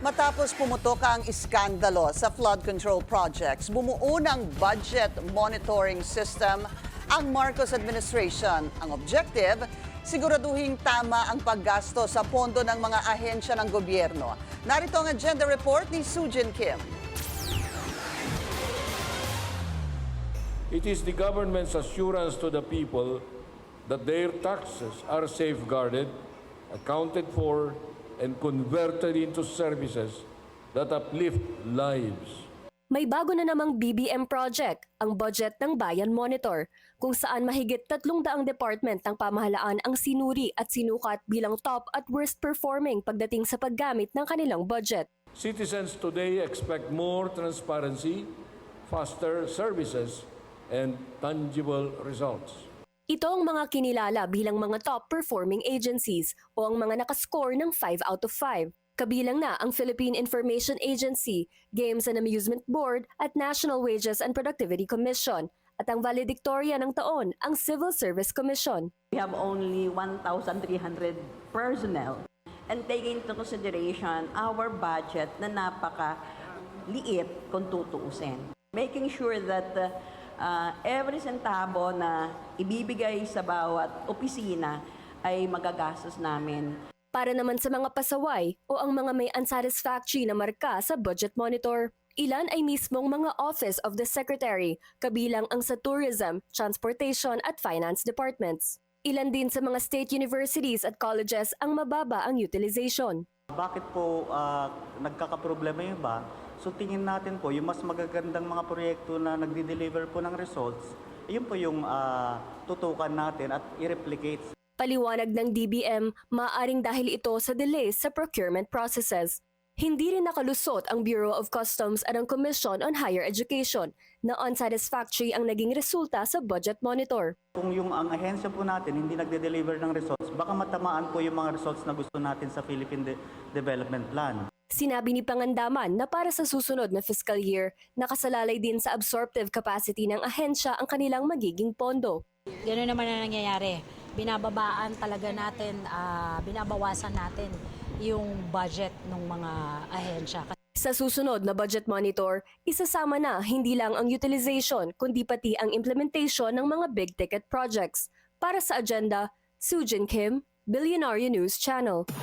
Matapos pumutok ang iskandalo sa flood control projects, bumuo ng budget monitoring system ang Marcos administration. Ang objective, siguraduhing tama ang paggasto sa pondo ng mga ahensya ng gobyerno. Narito ang agenda report ni Sujin Kim. It is the government's assurance to the people that their taxes are safeguarded, accounted for, and converted into services that uplift lives. May bago na namang BBM project, ang Budget ng Bayan Monitor, kung saan mahigit 300 department ng pamahalaan ang sinuri at sinukat bilang top at worst performing pagdating sa paggamit ng kanilang budget. Citizens today expect more transparency, faster services, and tangible results. Ito ang mga kinilala bilang mga top-performing agencies o ang mga nakascore ng 5 out of 5. Kabilang na ang Philippine Information Agency, Games and Amusement Board at National Wages and Productivity Commission at ang valedictorian ng taon, ang Civil Service Commission. We have only 1,300 personnel and taking into consideration our budget na napaka-liit kung tutuusin. Making sure that every centavo na ibibigay sa bawat opisina ay magagastos namin. Para naman sa mga pasaway o ang mga may unsatisfactory na marka sa budget monitor, ilan ay mismong mga Office of the Secretary, kabilang ang sa Tourism, Transportation at Finance Departments. Ilan din sa mga state universities at colleges ang mababa ang utilization. Bakit po nagkakaproblema yung iba? So tingin natin po, yung mas magagandang mga proyekto na nagdi-deliver po ng results, yun po yung tutukan natin at i-replicate. Paliwanag ng DBM, maaaring dahil ito sa delays sa procurement processes. Hindi rin nakalusot ang Bureau of Customs at ang Commission on Higher Education na unsatisfactory ang naging resulta sa budget monitor. Kung yung ang ahensya po natin hindi nagde-deliver ng results, baka matamaan po yung mga results na gusto natin sa Philippine Development Plan. Sinabi ni Pangandaman na para sa susunod na fiscal year, nakasalalay din sa absorptive capacity ng ahensya ang kanilang magiging pondo. Gano'n naman ang nangyayari. Binababaan talaga natin, binabawasan natin yung budget ng mga ahensya. Sa susunod na budget monitor, isasama na hindi lang ang utilization kundi pati ang implementation ng mga big-ticket projects. Para sa agenda, Sujin Kim, Billionaire News Channel.